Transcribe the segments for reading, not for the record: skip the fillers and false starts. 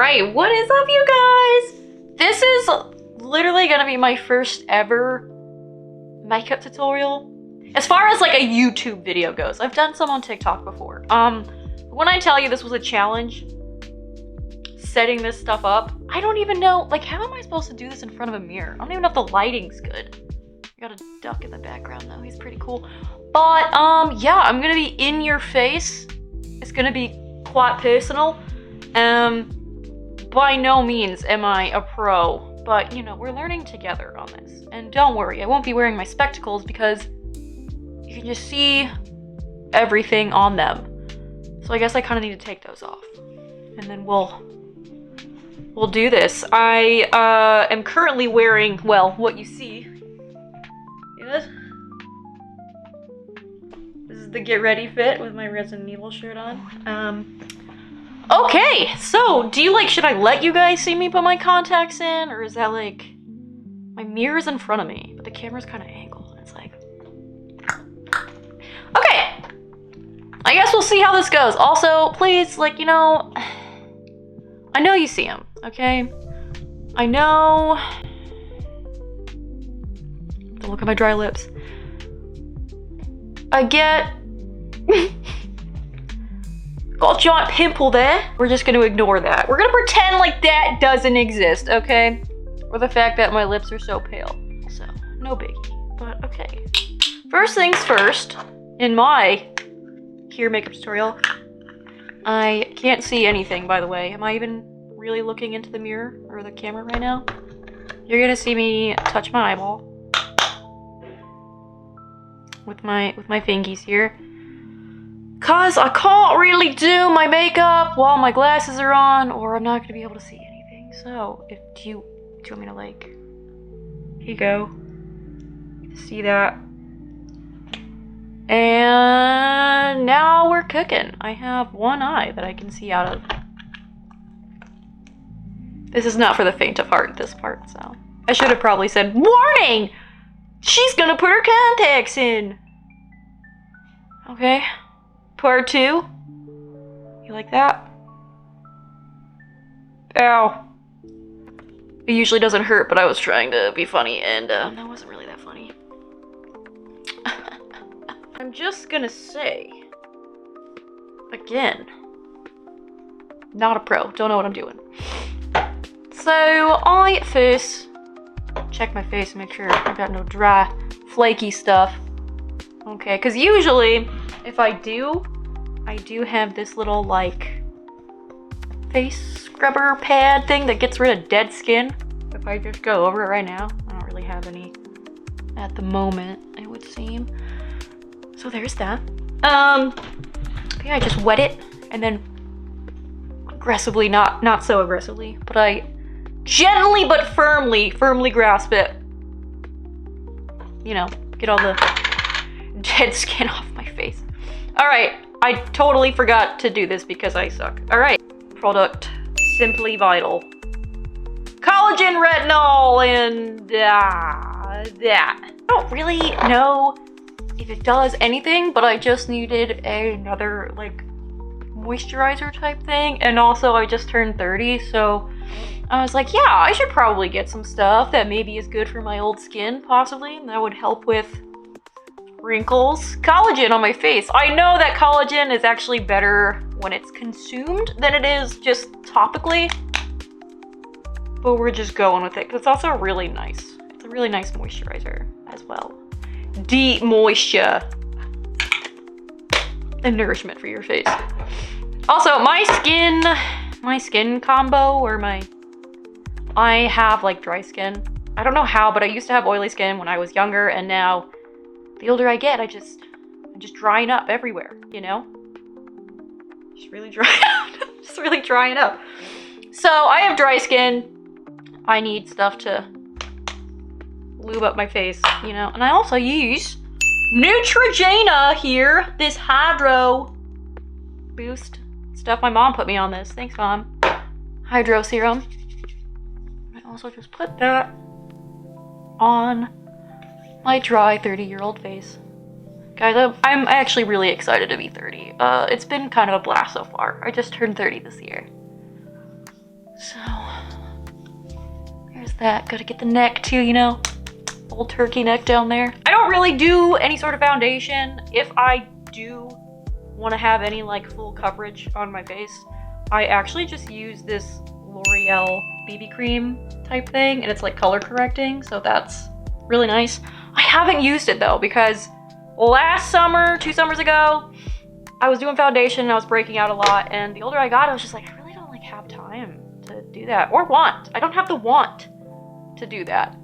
Alright, what is up, you guys? This is literally gonna be my first ever makeup tutorial. As far as like a YouTube video goes. I've done some on TikTok before. When I tell you this was a challenge, setting this stuff up, I don't even know, like, how am I supposed to do this in front of a mirror? I don't even know if the lighting's good. Got a duck in the background though, he's pretty cool. But, yeah, I'm gonna be in your face. It's gonna be quite personal. By no means am I a pro, but, you know, we're learning together on this. And don't worry, I won't be wearing my spectacles because you can just see everything on them. So I guess I kind of need to take those off. And then we'll do this. I am currently wearing, well, what you see. Yes? This is the get ready fit with my Resident Evil shirt on. Okay, so do you like, should I let you guys see me put my contacts in? Or is that like, my mirror's in front of me, but the camera's kind of angled. And it's like, okay. I guess we'll see how this goes. Also, please, like, you know, I know you see him, okay? I know. Don't look at my dry lips. I get. Got a giant pimple there. We're just gonna ignore that. We're gonna pretend like that doesn't exist, okay? Or the fact that my lips are so pale. So, no biggie, but okay. First things first, in my Here makeup tutorial, I can't see anything, by the way. Am I even really looking into the mirror or the camera right now? You're gonna see me touch my eyeball with my fingies here. Cause I can't really do my makeup while my glasses are on, or I'm not gonna be able to see anything. So, do you want me to, like, here you go. See that? And now we're cooking. I have one eye that I can see out of. This is not for the faint of heart, this part, so. I should have probably said, warning! She's gonna put her contacts in! Okay. Part 2. You like that? Ow. It usually doesn't hurt, but I was trying to be funny, and that wasn't really that funny. I'm just gonna say, again, not a pro, don't know what I'm doing. So I first check my face and make sure I've got no dry, flaky stuff. Okay, because usually, if I do have this little, like, face scrubber pad thing that gets rid of dead skin. If I just go over it right now, I don't really have any at the moment, it would seem. So there's that. Yeah, I just wet it and then aggressively, not so aggressively, but I gently but firmly grasp it. You know, get all the dead skin off my face. All right, I totally forgot to do this because I suck. All right, product, Simply Vital. Collagen, retinol, and that. I don't really know if it does anything, but I just needed another, like, moisturizer type thing. And also I just turned 30, so I was like, yeah, I should probably get some stuff that maybe is good for my old skin, possibly. And that would help with wrinkles. Collagen on my face. I know that collagen is actually better when it's consumed than it is just topically. But we're just going with it because it's also really nice. It's a really nice moisturizer as well. Deep moisture and nourishment for your face. Also, my skin combo, or I have, like, dry skin. I don't know how, but I used to have oily skin when I was younger, and now the older I get, I'm just drying up everywhere, you know? Just really drying up. Just really drying up. So I have dry skin. I need stuff to lube up my face, you know? And I also use Neutrogena here. This Hydro Boost stuff. My mom put me on this. Thanks, Mom. Hydro serum. I also just put that on my dry 30-year-old face. Guys, I'm actually really excited to be 30. It's been kind of a blast so far. I just turned 30 this year. So, there's that. Gotta get the neck too, you know? Old turkey neck down there. I don't really do any sort of foundation. If I do want to have any like full coverage on my face, I actually just use this L'Oreal BB cream type thing, and it's like color correcting, so that's really nice. I haven't used it though, because last summer, 2 summers ago, I was doing foundation and I was breaking out a lot, and the older I got, I was just like, I really don't like have time to do that, or want. I don't have the want to do that.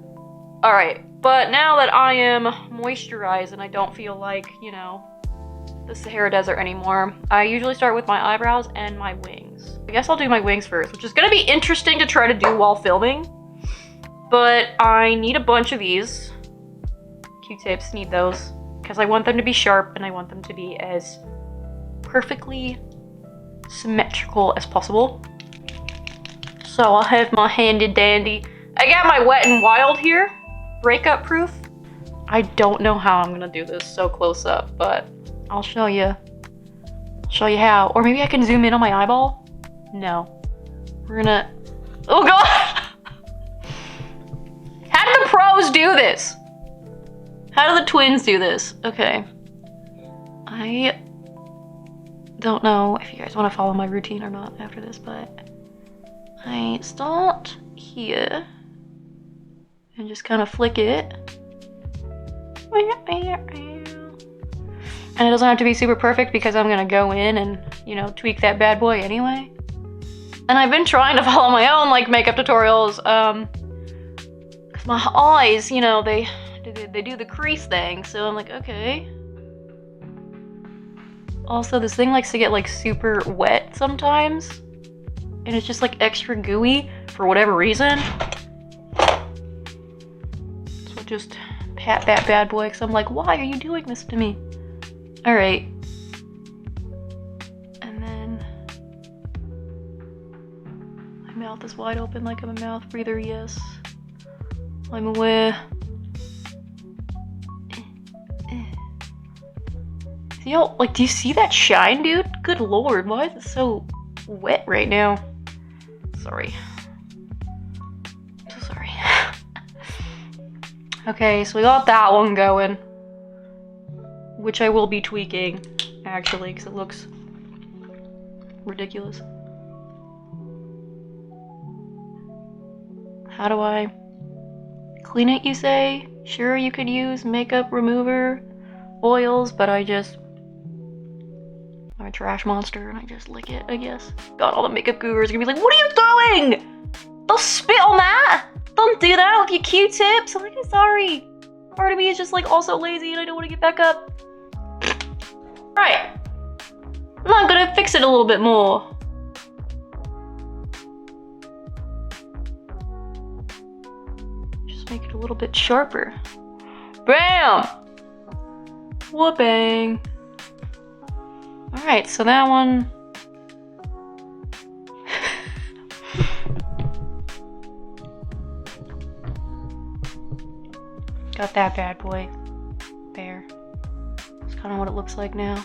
All right, but now that I am moisturized and I don't feel like, you know, the Sahara Desert anymore, I usually start with my eyebrows and my wings. I guess I'll do my wings first, which is gonna be interesting to try to do while filming, but I need a bunch of these. Q-tips, need those, because I want them to be sharp and I want them to be as perfectly symmetrical as possible. So I'll have my handy dandy. I got my Wet n Wild here, breakup proof. I don't know how I'm gonna do this so close up, but I'll show you. I'll show you how. Or maybe I can zoom in on my eyeball? No. We're gonna, oh God! How do the pros do this? How do the twins do this? Okay. I don't know if you guys want to follow my routine or not after this, but I start here and just kind of flick it. And it doesn't have to be super perfect because I'm gonna go in and, you know, tweak that bad boy anyway. And I've been trying to follow my own like makeup tutorials, cause my eyes, you know, they do the crease thing, so I'm like, okay. Also, this thing likes to get like super wet sometimes, and it's just like extra gooey for whatever reason. So just pat that bad boy, because I'm like, why are you doing this to me? All right. And then my mouth is wide open like I'm a mouth breather, yes. I'm aware. Yo, like, do you see that shine, dude? Good lord, why is it so wet right now? Sorry. I'm so sorry. Okay, so we got that one going, which I will be tweaking, actually, because it looks ridiculous. How do I clean it, you say? Sure, you could use makeup remover, oils, but I'm a trash monster and I just lick it, I guess. God, all the makeup gurus are gonna be like, what are you doing? Don't spit on that! Don't do that with your Q-tips! I'm like, I'm sorry. Part of me is just like also lazy and I don't want to get back up. Right. Now I'm gonna fix it a little bit more. Just make it a little bit sharper. Bam! Whoopang. Alright, so that one. Got that bad boy. There. That's kind of what it looks like now.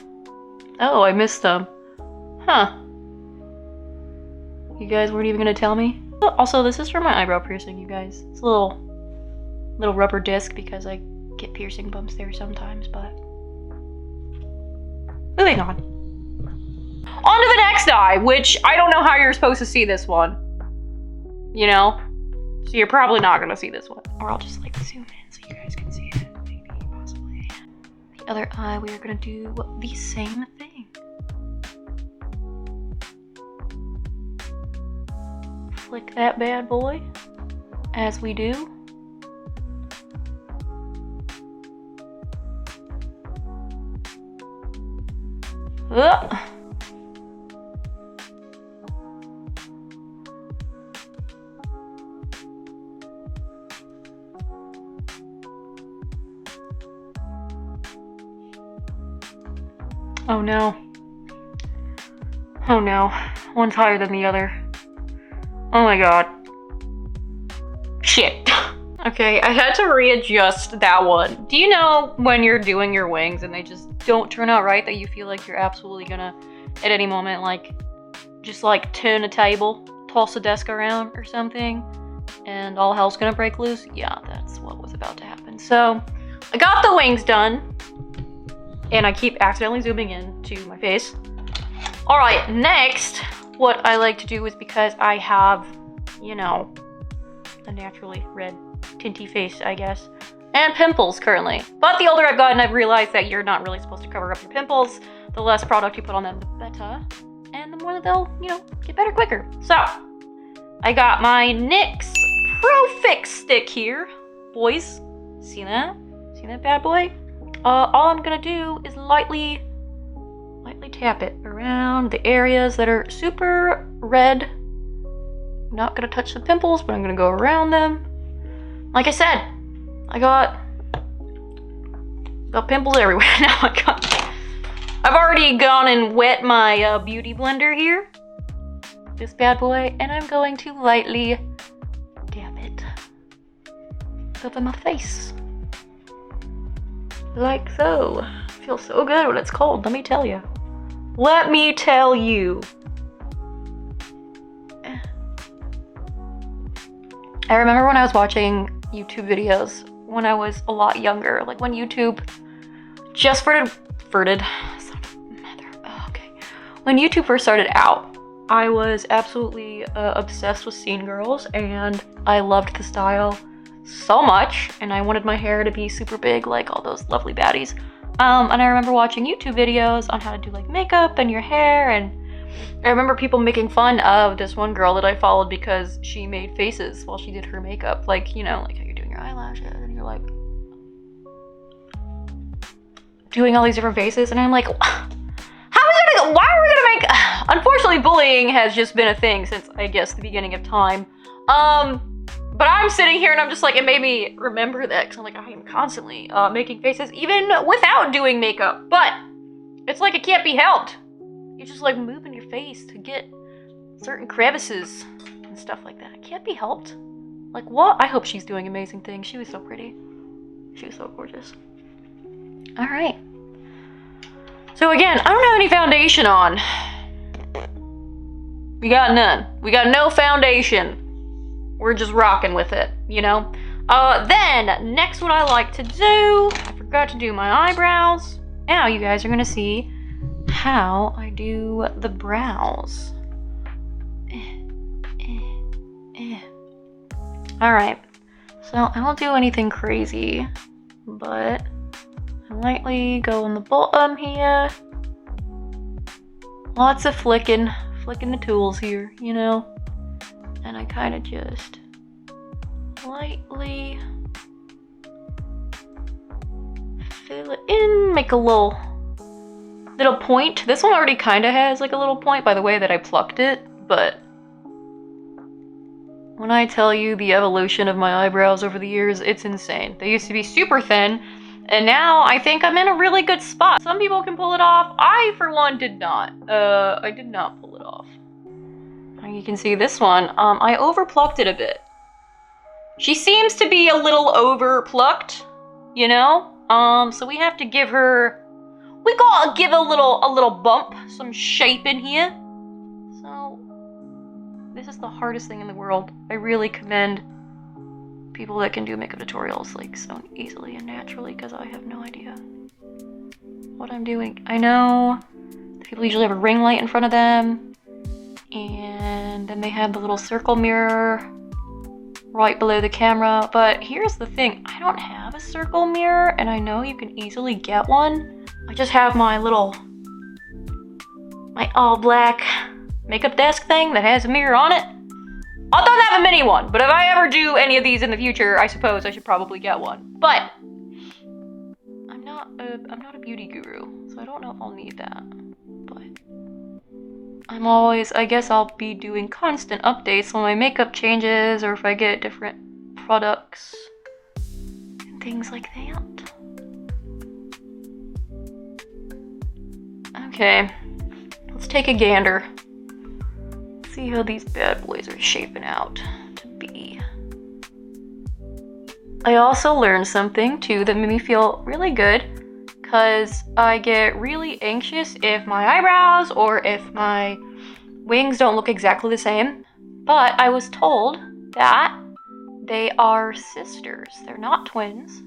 Oh, I missed them. Huh. You guys weren't even gonna tell me? Also, this is for my eyebrow piercing, you guys. It's a little rubber disc because I get piercing bumps there sometimes, but moving on. On to the next eye, which I don't know how you're supposed to see this one. You know? So you're probably not gonna see this one. Or I'll just like zoom in so you guys can see it. Maybe, possibly. The other eye, we are gonna do the same thing. Flick that bad boy, as we do. Oh no. Oh no. One's higher than the other. Oh my god. Shit. Okay, I had to readjust that one. Do you know when you're doing your wings and they just don't turn out right, that you feel like you're absolutely gonna, at any moment, like, just like turn a table? toss the desk around or something and all hell's gonna break loose. Yeah, that's what was about to happen. So I got the wings done and I keep accidentally zooming in to my face. All right, next, what I like to do is, because I have, you know, a naturally red tinty face, I guess, and pimples currently. But the older I've gotten, I've realized that you're not really supposed to cover up your pimples. The less product you put on them, the better. And the more that they'll, you know, get better quicker. So, I got my NYX Pro Fix stick here. Boys, see that? See that bad boy? All I'm gonna do is lightly tap it around the areas that are super red. I'm not gonna touch the pimples, but I'm gonna go around them. Like I said, I got pimples everywhere now. I've already gone and wet my beauty blender here, this bad boy, and I'm going to lightly dab it over my face, like so. Feels so good when it's cold, let me tell you. Let me tell you. I remember when I was watching YouTube videos when I was a lot younger, like when YouTube just when YouTube first started out, I was absolutely obsessed with scene girls, and I loved the style so much, and I wanted my hair to be super big like all those lovely baddies. And I remember watching YouTube videos on how to do like makeup and your hair, and I remember people making fun of this one girl that I followed because she made faces while she did her makeup, like, you know, like how you're doing your eyelashes and you're like doing all these different faces, and I'm like, why are we gonna make, unfortunately bullying has just been a thing since, I guess, the beginning of time. But I'm sitting here and I'm just like, it made me remember that, because I'm like, I am constantly making faces even without doing makeup, but it's like it can't be helped. You're just like moving your face to get certain crevices and stuff like that. It can't be helped. Like, what? I hope she's doing amazing things. She was so pretty. She was so gorgeous. All right. So again, I don't have any foundation on. We got none. We got no foundation. We're just rocking with it, you know? Then, next what I like to do, I forgot to do my eyebrows. Now you guys are gonna see how I do the brows. Alright, so I won't do anything crazy, but I lightly go on the bottom here. Lots of flicking the tools here, you know? And I kind of just lightly fill it in, make a little point. This one already kind of has like a little point by the way that I plucked it, but when I tell you the evolution of my eyebrows over the years, it's insane. They used to be super thin, and now I think I'm in a really good spot. Some people can pull it off. I, for one, did not. I did not pull it off. You can see this one, I overplucked it a bit. She seems to be a little overplucked, you know? So we have to give her, we gotta give a little bump, some shape in here. So, this is the hardest thing in the world. I really commend people that can do makeup tutorials like so easily and naturally, because I have no idea what I'm doing. I know people usually have a ring light in front of them, and then they have the little circle mirror right below the camera, but here's the thing, I don't have a circle mirror, and I know you can easily get one. I just have my all black makeup desk thing that has a mirror on it. I don't have a mini one, but if I ever do any of these in the future, I suppose I should probably get one. But I'm not a beauty guru, so I don't know if I'll need that. But I guess I'll be doing constant updates when my makeup changes, or if I get different products and things like that. Okay, let's take a gander. See how these bad boys are shaping out to be. I also learned something too that made me feel really good, because I get really anxious if my eyebrows or if my wings don't look exactly the same. But I was told that they are sisters. They're not twins,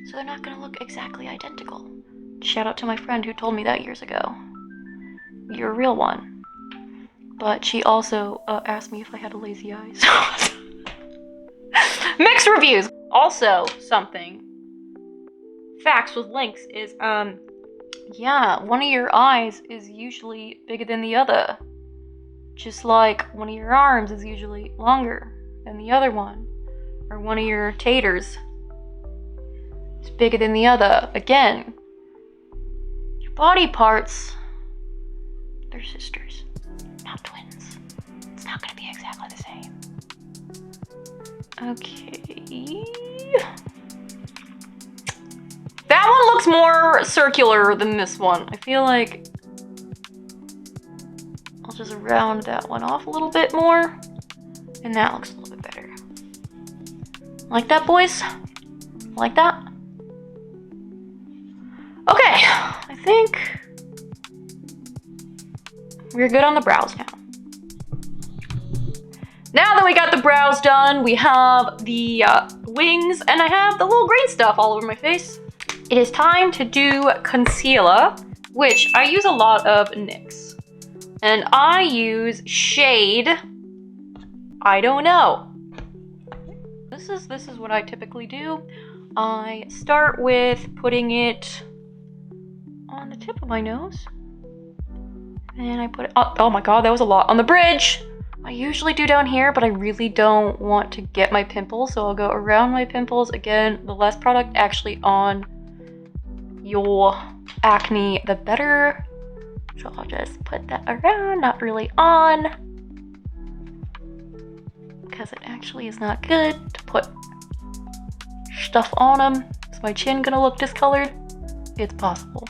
so they're not gonna look exactly identical. Shout out to my friend who told me that years ago. You're a real one. But she also asked me if I had a lazy eye. So mixed reviews. Also, facts with links is, yeah, one of your eyes is usually bigger than the other. Just like one of your arms is usually longer than the other one. Or one of your taters is bigger than the other. Again, your body parts, they're sisters, not twins. It's not gonna be exactly the same. Okay. That one looks more circular than this one. I feel like I'll just round that one off a little bit more. And that looks a little bit better. Like that, boys? Like that? Okay, I think we're good on the brows now. Now that we got the brows done, we have the wings, and I have the little green stuff all over my face. It is time to do concealer, which I use a lot of NYX. And I use shade, I don't know. This is what I typically do. I start with putting it on the tip of my nose. And I put it, oh my god, that was a lot, on the bridge. I usually do down here, but I really don't want to get my pimples, so I'll go around my pimples. Again, the less product actually on your acne, the better. So I'll just put that around, not really on, because it actually is not good to put stuff on them. Is my chin gonna look discolored? It's possible.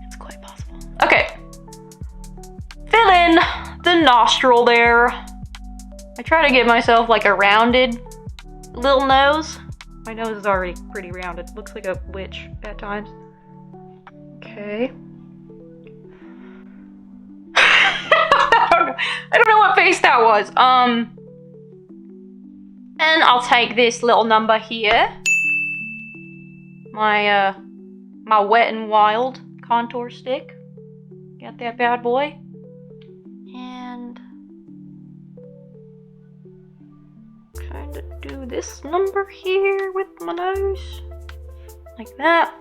It's quite possible. Okay. Fill in the nostril there. I try to give myself like a rounded little nose. My nose is already pretty rounded. Looks like a witch at times. Okay. I don't know what face that was. And I'll take this little number here. My my Wet n Wild contour stick. Got that bad boy. And kind of do this number here with my nose. Like that.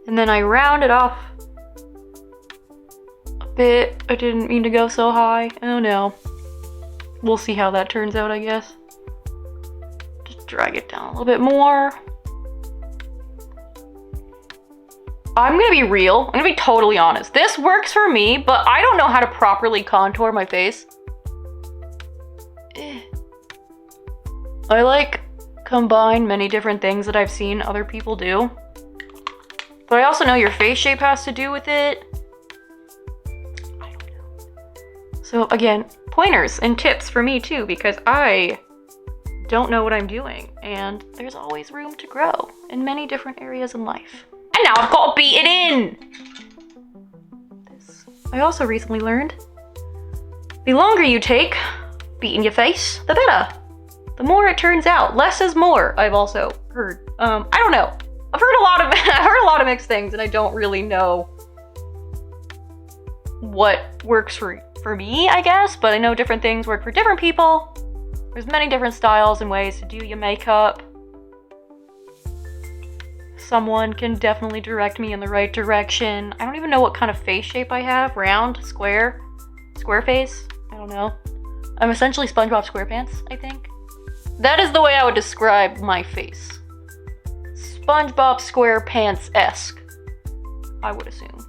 And then I round it off a bit. I didn't mean to go so high. Oh no. We'll see how that turns out, I guess. Just drag it down a little bit more. I'm gonna be real. I'm gonna be totally honest. This works for me, but I don't know how to properly contour my face. I like combine many different things that I've seen other people do. But I also know your face shape has to do with it. I don't know. So again, pointers and tips for me too, because I don't know what I'm doing. And there's always room to grow in many different areas in life. And now I've got to beat it in! I also recently learned, the longer you take beating your face, the better. The more it turns out. Less is more, I've also heard. I don't know. I've heard a lot of mixed things, and I don't really know what works for me, I guess, but I know different things work for different people. There's many different styles and ways to do your makeup. Someone can definitely direct me in the right direction. I don't even know what kind of face shape I have. Round, square face. I don't know. I'm essentially SpongeBob SquarePants, I think. That is the way I would describe my face. SpongeBob SquarePants-esque, I would assume.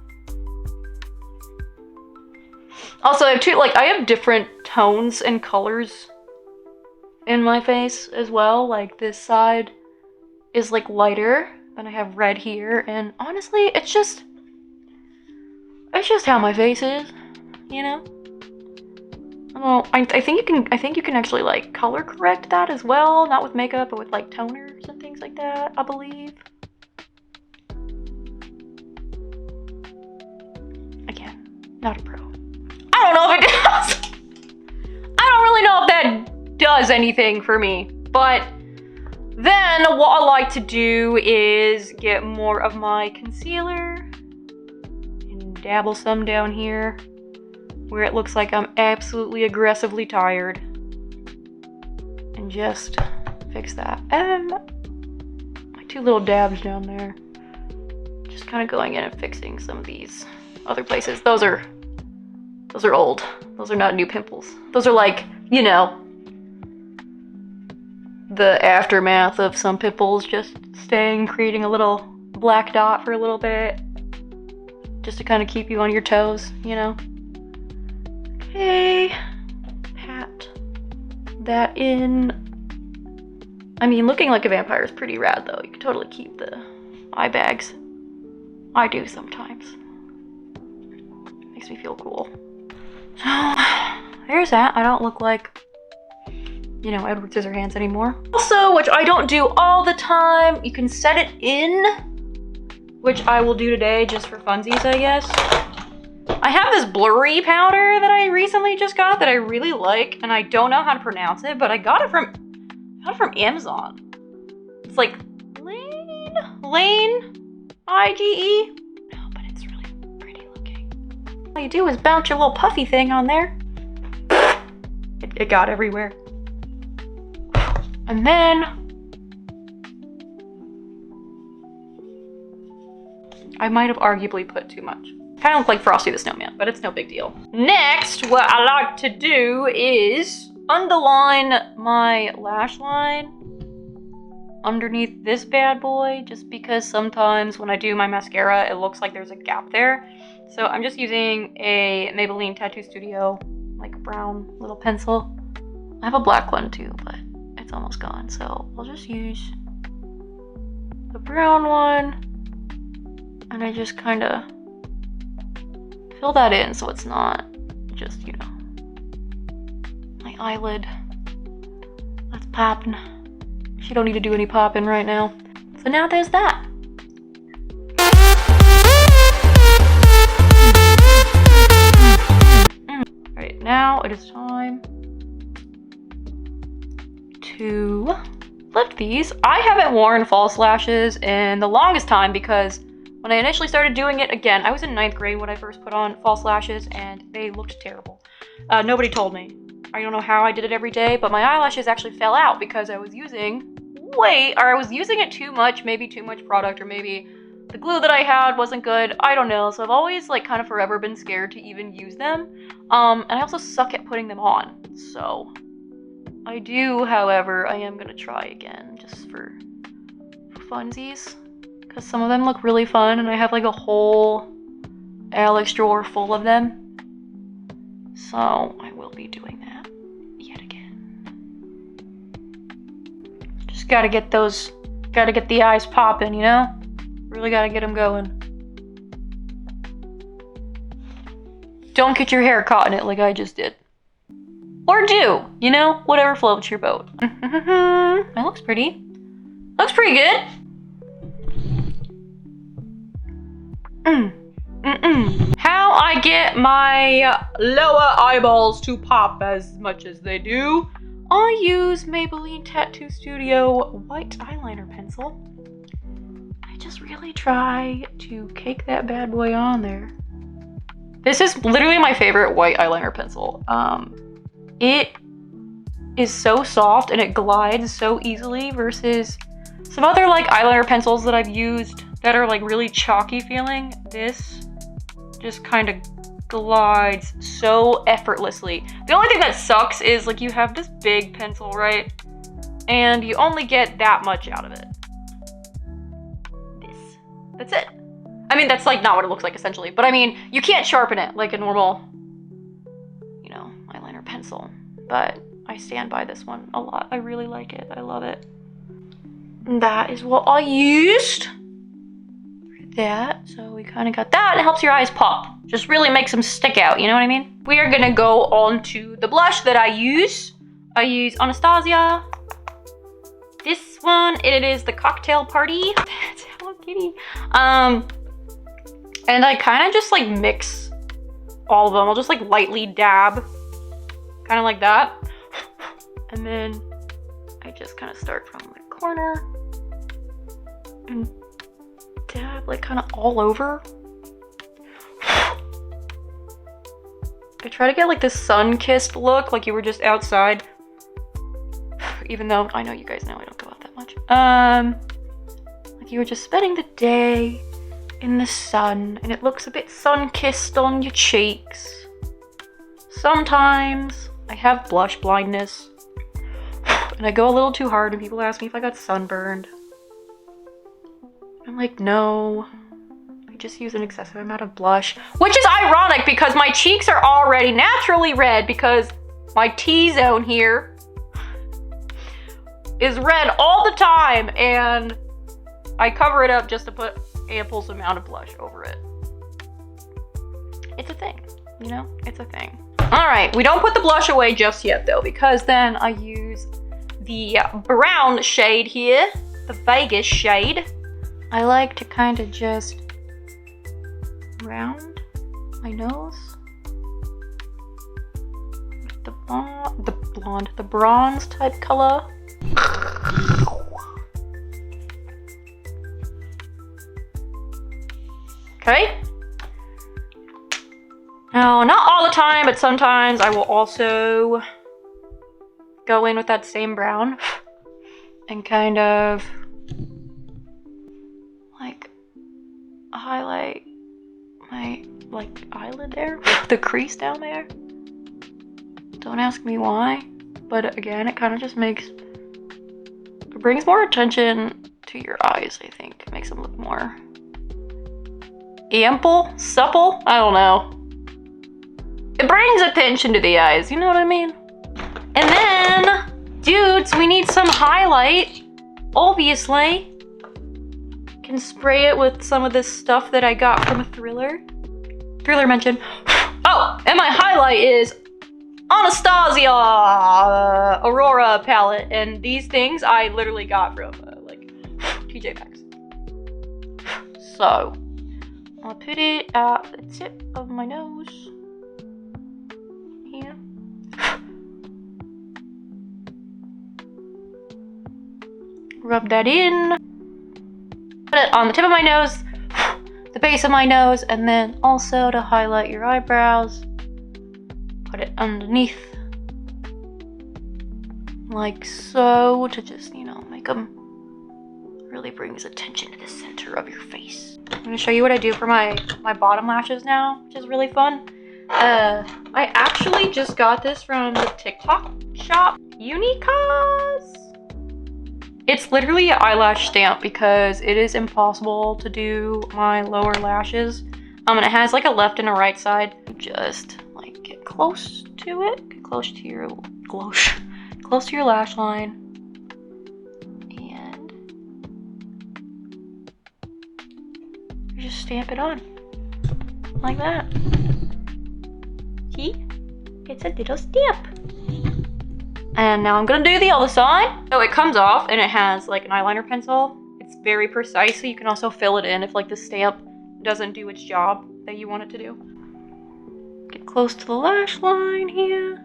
Also, I have different tones and colors in my face as well. Like this side is like lighter. Then I have red here, and honestly, it's just how my face is, you know? Oh, I think you can actually like color correct that as well, not with makeup, but with like toners and things like that, I believe. Again, not a pro. I don't know if it does. I don't does anything for me. But then what I like to do is get more of my concealer and dabble some down here where it looks like I'm absolutely aggressively tired. And just fix that. And my 2 little dabs down there. Just kind of going in and fixing some of these other places. Those are old. Those are not new pimples. Those are like, you know, the aftermath of some pimples just staying, creating a little black dot for a little bit. Just to kind of keep you on your toes, you know? Okay. Pat that in. I mean, looking like a vampire is pretty rad though. You can totally keep the eye bags. I do sometimes. Makes me feel cool. So, there's that. I don't look like, you know, Edward Scissorhands anymore. Also, which I don't do all the time, you can set it in, which I will do today just for funsies, I guess. I have this blurry powder that I recently just got that I really like, and I don't know how to pronounce it, but I got it from Amazon. It's like Lane, I-G-E. No, but it's really pretty looking. All you do is bounce your little puffy thing on there. It got everywhere. And then I might have arguably put too much. Kind of look like Frosty the Snowman, but it's no big deal. Next, what I like to do is underline my lash line underneath this bad boy, just because sometimes when I do my mascara, it looks like there's a gap there. So I'm just using a Maybelline Tattoo Studio, like brown little pencil. I have a black one too, but it's almost gone. So I'll just use the brown one, and I just kind of fill that in so it's not just, you know, my eyelid that's popping. She don't need to do any popping right now. So now there's that. Alright, now it is time to lift these. I haven't worn false lashes in the longest time because when I initially started doing it, again, I was in 9th grade when I first put on false lashes and they looked terrible. Nobody told me. I don't know how I did it every day, but my eyelashes actually fell out because I was using it too much, maybe too much product, or maybe the glue that I had wasn't good. I don't know. So I've always like kind of forever been scared to even use them. And I also suck at putting them on. So I do, however, I am gonna try again just for funsies. Because some of them look really fun and I have like a whole Alex drawer full of them. So I will be doing that yet again. Just gotta get the eyes popping, you know? Really gotta get them going. Don't get your hair caught in it like I just did. Or do, you know? Whatever floats your boat. That looks pretty. Looks pretty good. How I get my lower eyeballs to pop as much as they do, I use Maybelline Tattoo Studio white eyeliner pencil. I just really try to cake that bad boy on there. This is literally my favorite white eyeliner pencil. It is so soft and it glides so easily versus some other like eyeliner pencils that I've used that are like really chalky feeling. This just kind of glides so effortlessly. The only thing that sucks is like you have this big pencil, right? And you only get that much out of it. That's it. I mean, that's like not what it looks like essentially, but I mean, you can't sharpen it like a normal, you know, eyeliner pencil. But I stand by this one a lot. I really like it. I love it. And that is what I used. That, so we kind of got that. It helps your eyes pop, just really makes them stick out, you know what I mean? We are gonna go on to the blush that I use Anastasia, this one. It is the Cocktail Party. That's Hello Kitty. And I kind of just like mix all of them. I'll just like lightly dab, kind of like that, And then I just kind of start from the corner and dab like kind of all over. I try to get like this sun-kissed look, like you were just outside. Even though I know you guys know I don't go out that much. Like you were just spending the day in the sun, and it looks a bit sun-kissed on your cheeks. Sometimes I have blush blindness, and I go a little too hard, and people ask me if I got sunburned. I'm like, no. I just use an excessive amount of blush, which is ironic because my cheeks are already naturally red because my T-zone here is red all the time, and I cover it up just to put ample amount of blush over it. It's a thing, you know? It's a thing. All right, we don't put the blush away just yet though, because then I use the brown shade here, the Vegas shade. I like to kind of just round my nose with the bronze type color. Okay. Now, not all the time, but sometimes I will also go in with that same brown and kind of like highlight my like eyelid there, the crease down there. Don't ask me why, but again, it kind of just it brings more attention to your eyes, I think. It makes them look more ample, supple, I don't know. It brings attention to the eyes, you know what I mean? And then, dudes, we need some highlight, obviously. Can spray it with some of this stuff that I got from a Thriller mention. Oh, and my highlight is Anastasia Aurora palette, and these things I literally got from like TJ Maxx. So I'll put it at the tip of my nose here. Rub that in. Put it on the tip of my nose, the base of my nose, and then also to highlight your eyebrows, put it underneath, like so, to just, you know, make them really brings attention to the center of your face. I'm gonna show you what I do for my bottom lashes now, which is really fun. I actually just got this from the TikTok shop, Unicause. It's literally an eyelash stamp because it is impossible to do my lower lashes. And it has like a left and a right side. Just like get close to it, get close to your lash line, and you just stamp it on like that. See? It's a little stamp. And now I'm gonna do the other side. So it comes off and it has like an eyeliner pencil. It's very precise, so you can also fill it in if like the stamp doesn't do its job that you want it to do. Get close to the lash line here.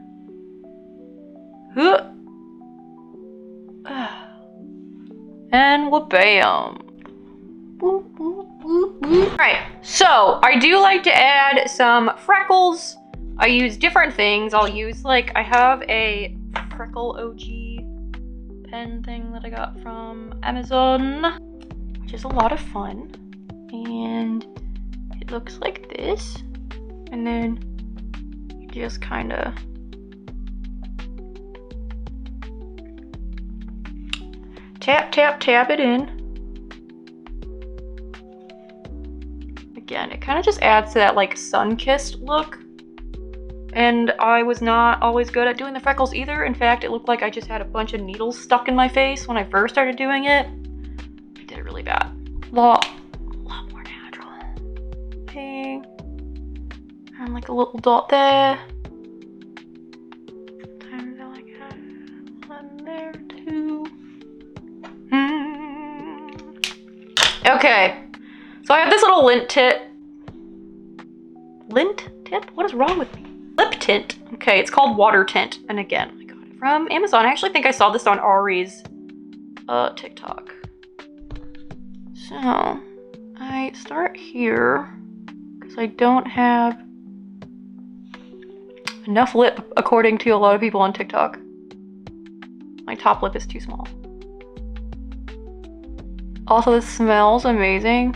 And wha-bam. Alright, so I do like to add some freckles. I use different things. I'll use like, I have a Freckle OG pen thing that I got from Amazon, which is a lot of fun. And it looks like this. And then you just kind of tap, tap, tap it in. Again, it kind of just adds to that like sun-kissed look. And I was not always good at doing the freckles either. In fact, it looked like I just had a bunch of needles stuck in my face when I first started doing it. I did it really bad. A lot more natural. Okay. And like a little dot there. Sometimes I like one there too. Okay. So I have this little lint tip. Lint tip? What is wrong with me? Lip tint. Okay, it's called water tint. And again, oh my god, from Amazon. I actually think I saw this on Ari's TikTok. So I start here because I don't have enough lip according to a lot of people on TikTok. My top lip is too small. Also, this smells amazing.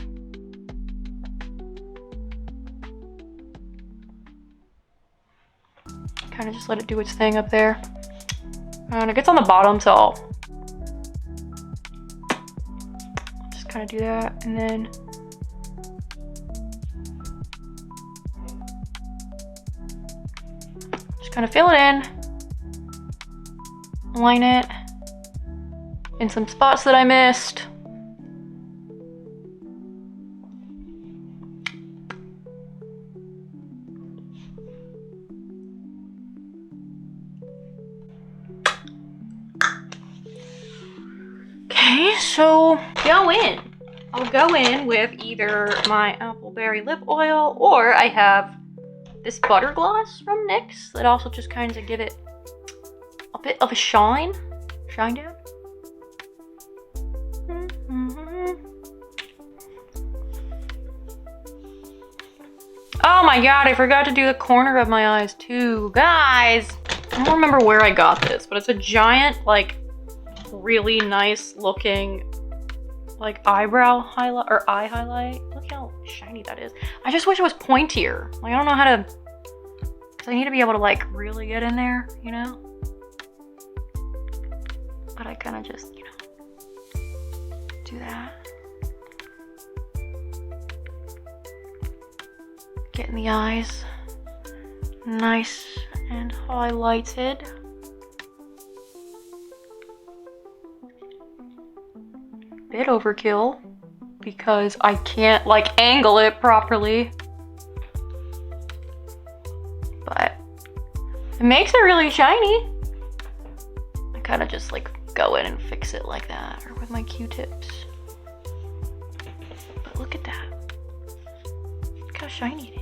Kind of just let it do its thing up there. And it gets on the bottom, so I'll just kind of do that. And then just kind of fill it in. Line it in some spots that I missed. Okay, so I'll go in with either my appleberry lip oil, or I have this butter gloss from NYX that also just kind of give it a bit of a shine down. Oh my god, I forgot to do the corner of my eyes too. Guys, I don't remember where I got this, but it's a giant, like, really nice looking, like, eyebrow highlight, or eye highlight. Look how shiny that is. I just wish it was pointier. Like, I don't know how to, because I need to be able to, like, really get in there, you know? But I kind of just, you know, do that. Get in the eyes. Nice and highlighted. Bit overkill because I can't, like, angle it properly. But it makes it really shiny. I kind of just, like, go in and fix it like that, or with my Q-tips. But look at that. Look how shiny it is.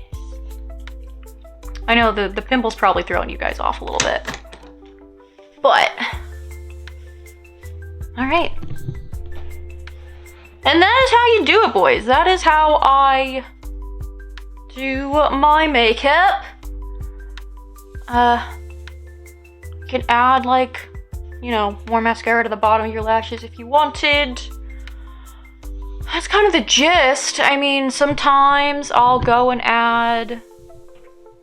I know the pimple's probably throwing you guys off a little bit. But, alright. And that is how you do it, boys. That is how I do my makeup. You can add, like, you know, more mascara to the bottom of your lashes if you wanted. That's kind of the gist. I mean, sometimes I'll go and add,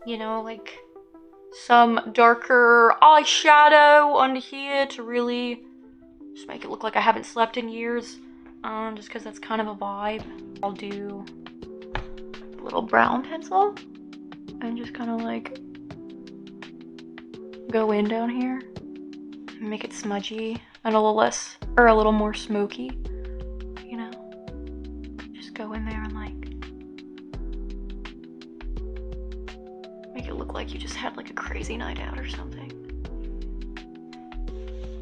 you know, like, some darker eyeshadow under here to really just make it look like I haven't slept in years. Just because that's kind of a vibe. I'll do a little brown pencil and just kind of, like, go in down here and make it smudgy and a little less, or a little more smoky, you know? Just go in there and, like, make it look like you just had, like, a crazy night out or something.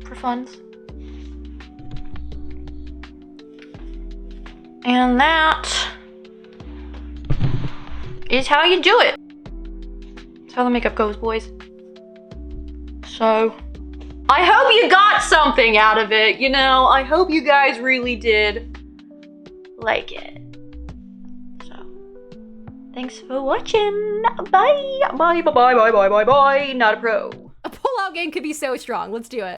For funs. And that is how you do it. That's how the makeup goes, boys. So, I hope you got something out of it, you know? I hope you guys really did like it. So, thanks for watching. Bye. Bye, bye, bye, bye, bye, bye, bye. Not a pro. A pull-out game could be so strong. Let's do it.